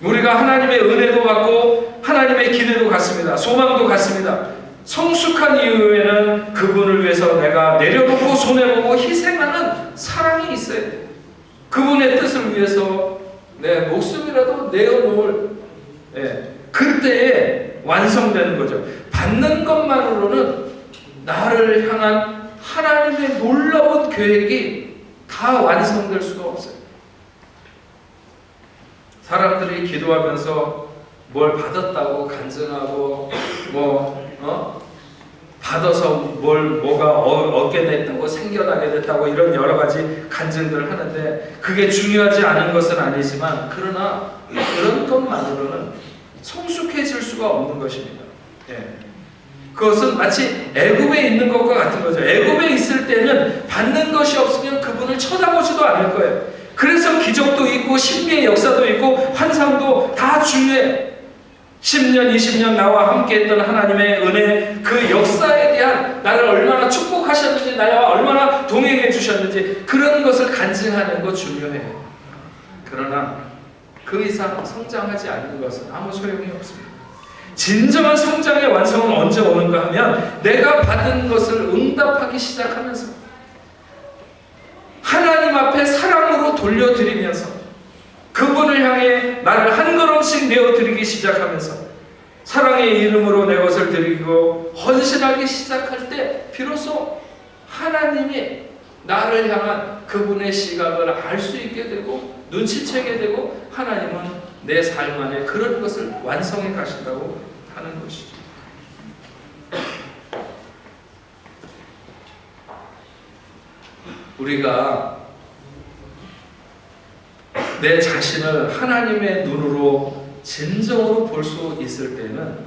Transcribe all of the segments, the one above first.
우리가 하나님의 은혜도 받고 하나님의 기대도 갖습니다. 소망도 갖습니다. 성숙한 이후에는 그분을 위해서 내가 내려놓고 손해보고 희생하는 사랑이 있어야 돼요. 그분의 뜻을 위해서 내 목숨이라도 내어놓을, 그때에 완성되는 거죠. 받는 것만으로는 나를 향한 하나님의 놀라운 계획이 다 완성될 수가 없어요. 사람들이 기도하면서 뭘 받았다고 간증하고 받아서 뭐가 얻게 됐다고 생겨나게 됐다고 이런 여러 가지 간증들을 하는데 그게 중요하지 않은 것은 아니지만 그러나 그런 것만으로는 성숙해질 수가 없는 것입니다. 그것은 마치 애굽에 있는 것과 같은 거죠. 애굽에 있을 때는 받는 것이 없으면 그분을 쳐다보지도 않을 거예요. 그래서 기적도 있고 신비의 역사도 있고 환상도 다 중요해. 10년, 20년 나와 함께 했던 하나님의 은혜, 그 역사에 대한 나를 얼마나 축복하셨는지, 나와 얼마나 동행해 주셨는지 그런 것을 간증하는 거 중요해요. 그러나 그 이상 성장하지 않는 것은 아무 소용이 없습니다. 진정한 성장의 완성은 언제 오는가 하면 내가 받은 것을 응답하기 시작하면서 하나님 앞에 사랑으로 돌려드리면서 그분을 향해 나를 한 걸음씩 내어드리기 시작하면서 사랑의 이름으로 내 것을 드리고 헌신하기 시작할 때 비로소 하나님이 나를 향한 그분의 시각을 알 수 있게 되고 눈치채게 되고 하나님은 내 삶 안에 그런 것을 완성해 가신다고 하는 것이죠. 우리가 내 자신을 하나님의 눈으로 진정으로 볼 수 있을 때는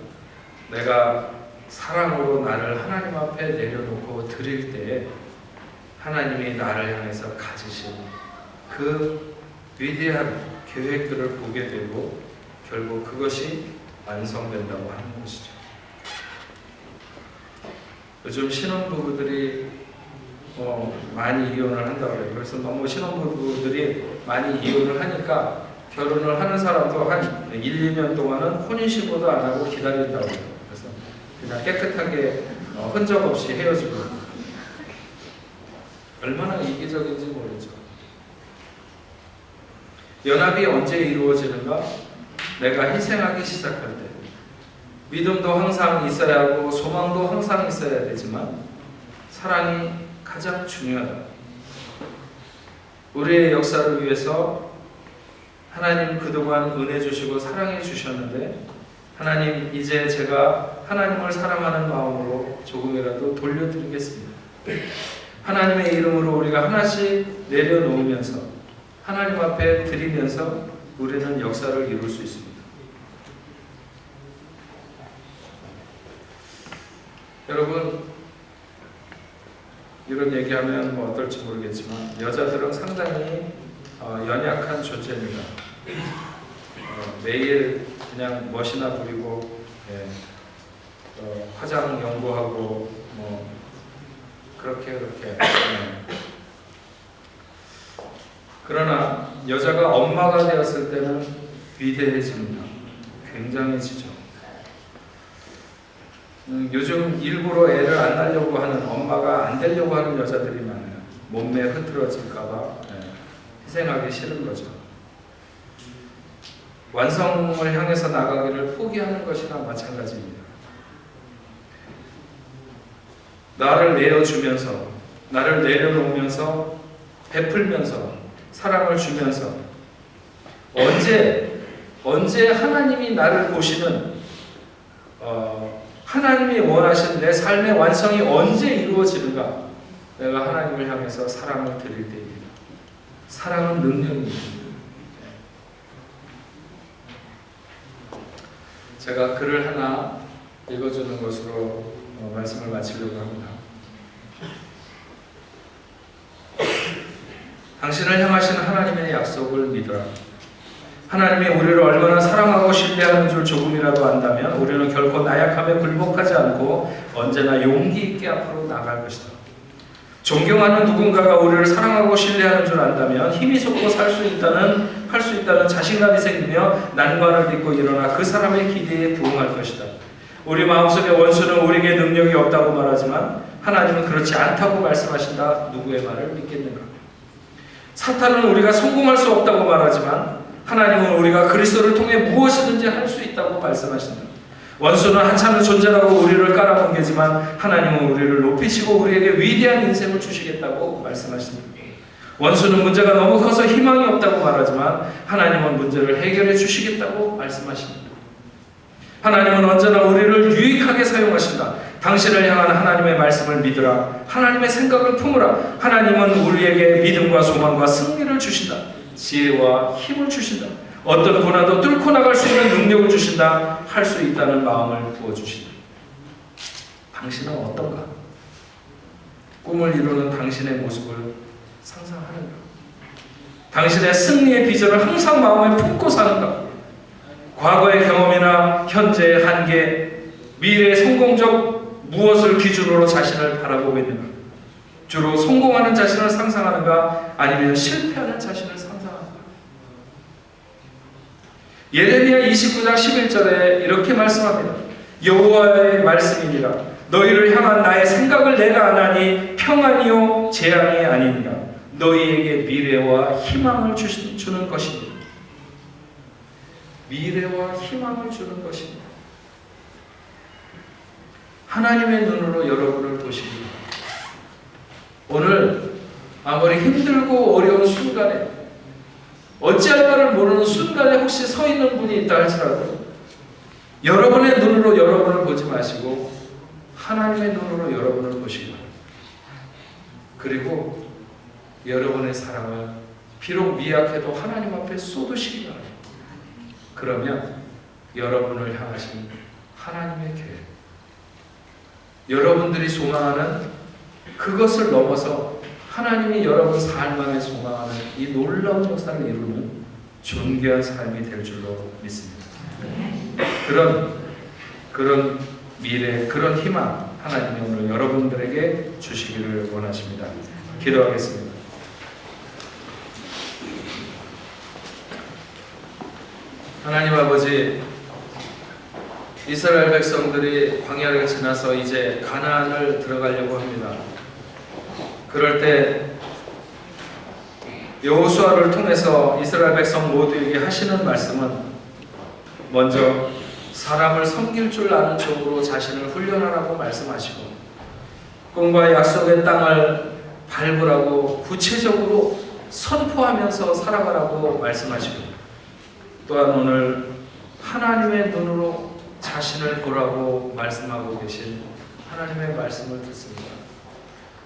내가 사랑으로 나를 하나님 앞에 내려놓고 드릴 때에 하나님이 나를 향해서 가지신 그 위대한 계획들을 보게 되고 결국 그것이 완성된다고 하는 것이죠. 요즘 신혼부부들이 많이 이혼을 한다고 해요. 그래서 너무 신혼부부들이 많이 이혼을 하니까 결혼을 하는 사람도 한 1, 2년 동안은 혼인신고도 안 하고 기다린다고 해요. 그래서 그냥 깨끗하게 흔적 없이 헤어지고 얼마나 이기적인지 모르죠. 연합이 언제 이루어지는가? 내가 희생하기 시작할 때. 믿음도 항상 있어야 하고 소망도 항상 있어야 되지만 사랑이 가장 중요하다. 우리의 역사를 위해서 하나님 그동안 은혜 주시고 사랑해 주셨는데 하나님 이제 제가 하나님을 사랑하는 마음으로 조금이라도 돌려드리겠습니다. 하나님의 이름으로 우리가 하나씩 내려놓으면서 하나님 앞에 드리면서 우리는 역사를 이룰 수 있습니다. 여러분 이런 얘기하면 뭐 어떨지 모르겠지만 여자들은 상당히 연약한 존재입니다. 매일 그냥 멋이나 부리고 화장 연구하고 뭐 그렇게 그러나 여자가 엄마가 되었을 때는 위대해집니다. 굉장해지죠. 요즘 일부러 애를 안 낳으려고 하는 엄마가 안 되려고 하는 여자들이 많아요. 몸매 흐트러질까봐 희생하기 싫은 거죠. 완성을 향해서 나가기를 포기하는 것이나 마찬가지입니다. 나를 내어주면서 나를 내려놓으면서 베풀면서 사랑을 주면서 언제 하나님이 나를 보시는 하나님이 원하시는 내 삶의 완성이 언제 이루어지는가? 내가 하나님을 향해서 사랑을 드릴 때입니다. 사랑은 능력입니다. 제가 글을 하나 읽어주는 것으로 말씀을 마치려고 합니다. 당신을 향하신 하나님의 약속을 믿어라. 하나님이 우리를 얼마나 사랑하고 신뢰하는 줄 조금이라도 안다면 우리는 결코 나약함에 굴복하지 않고 언제나 용기 있게 앞으로 나갈 것이다. 존경하는 누군가가 우리를 사랑하고 신뢰하는 줄 안다면 힘이 솟고 할 수 있다는 자신감이 생기며 난관을 딛고 일어나 그 사람의 기대에 부응할 것이다. 우리 마음속에 원수는 우리에게 능력이 없다고 말하지만 하나님은 그렇지 않다고 말씀하신다. 누구의 말을 믿겠는가? 사탄은 우리가 성공할 수 없다고 말하지만 하나님은 우리가 그리스도를 통해 무엇이든지 할 수 있다고 말씀하신다. 원수는 한참을 존재라고 우리를 깔아뭉개지만 하나님은 우리를 높이시고 우리에게 위대한 인생을 주시겠다고 말씀하십니다. 원수는 문제가 너무 커서 희망이 없다고 말하지만 하나님은 문제를 해결해 주시겠다고 말씀하십니다. 하나님은 언제나 우리를 유익하게 사용하신다. 당신을 향한 하나님의 말씀을 믿으라. 하나님의 생각을 품으라. 하나님은 우리에게 믿음과 소망과 승리를 주신다. 지혜와 힘을 주신다. 어떤 고난도 뚫고 나갈 수 있는 능력을 주신다. 할 수 있다는 마음을 부어주신다. 당신은 어떤가? 꿈을 이루는 당신의 모습을 상상하는가? 당신의 승리의 비전을 항상 마음에 품고 사는가? 과거의 경험이나 현재의 한계, 미래의 성공적 무엇을 기준으로 자신을 바라보고 있는가? 주로 성공하는 자신을 상상하는가? 아니면 실패하는 자신을 상상하는가? 예레미야 29장 11절에 이렇게 말씀합니다. 여호와의 말씀이니라. 너희를 향한 나의 생각을 내가 아나니 평안이요 재앙이 아니니라. 너희에게 미래와 희망을 주는 것입니다. 미래와 희망을 주는 것입니다. 하나님의 눈으로 여러분을 보십니다. 오늘 아무리 힘들고 어려운 순간에 어찌할 바를 모르는 순간에 혹시 서 있는 분이 있다 할지라도 여러분의 눈으로 여러분을 보지 마시고 하나님의 눈으로 여러분을 보시기 바랍니다. 그리고 여러분의 사랑을 비록 미약해도 하나님 앞에 쏟으시기 바랍니다. 그러면 여러분을 향하신 하나님의 계획, 여러분들이 소망하는 그것을 넘어서 하나님이 여러분 삶 안에 소망하는 이 놀라운 역사를 이루는 존귀한 삶이 될 줄로 믿습니다. 그런 미래, 그런 희망 하나님이 오늘 여러분들에게 주시기를 원하십니다. 기도하겠습니다. 하나님 아버지, 이스라엘 백성들이 광야를 지나서 이제 가나안을 들어가려고 합니다. 그럴 때 여호수아를 통해서 이스라엘 백성 모두에게 하시는 말씀은 먼저 사람을 섬길 줄 아는 족으로 자신을 훈련하라고 말씀하시고 꿈과 약속의 땅을 밟으라고 구체적으로 선포하면서 살아가라고 말씀하시고 또한 오늘 하나님의 눈으로 자신을 보라고 말씀하고 계신 하나님의 말씀을 듣습니다.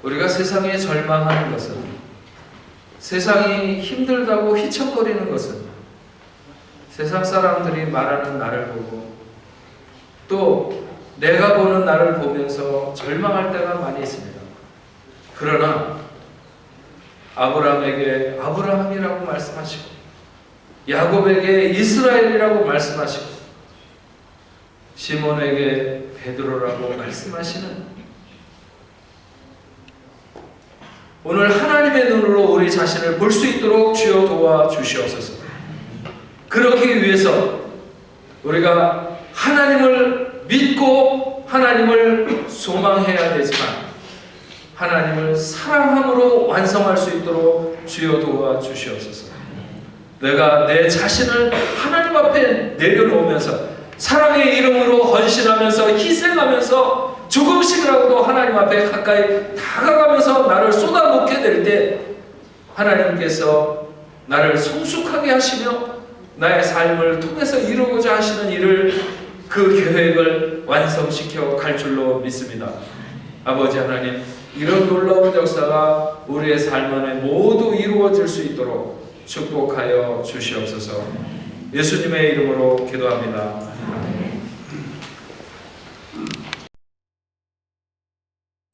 우리가 세상에 절망하는 것은, 세상이 힘들다고 휘청거리는 것은 세상 사람들이 말하는 나를 보고 또 내가 보는 나를 보면서 절망할 때가 많이 있습니다. 그러나 아브라함에게 아브라함이라고 말씀하시고 야곱에게 이스라엘이라고 말씀하시고 시몬에게 베드로라고 말씀하시는 오늘 하나님의 눈으로 우리 자신을 볼 수 있도록 주여 도와주시옵소서. 그러기 위해서 우리가 하나님을 믿고 하나님을 소망해야 되지만 하나님을 사랑함으로 완성할 수 있도록 주여 도와주시옵소서. 내가 내 자신을 하나님 앞에 내려놓으면서 사랑의 이름으로 헌신하면서 희생하면서 조금씩이라도 하나님 앞에 가까이 다가가면서 나를 쏟아놓게 될 때 하나님께서 나를 성숙하게 하시며 나의 삶을 통해서 이루고자 하시는 일을 그 계획을 완성시켜 갈 줄로 믿습니다. 아버지 하나님, 이런 놀라운 역사가 우리의 삶 안에 모두 이루어질 수 있도록 축복하여 주시옵소서. 예수님의 이름으로 기도합니다.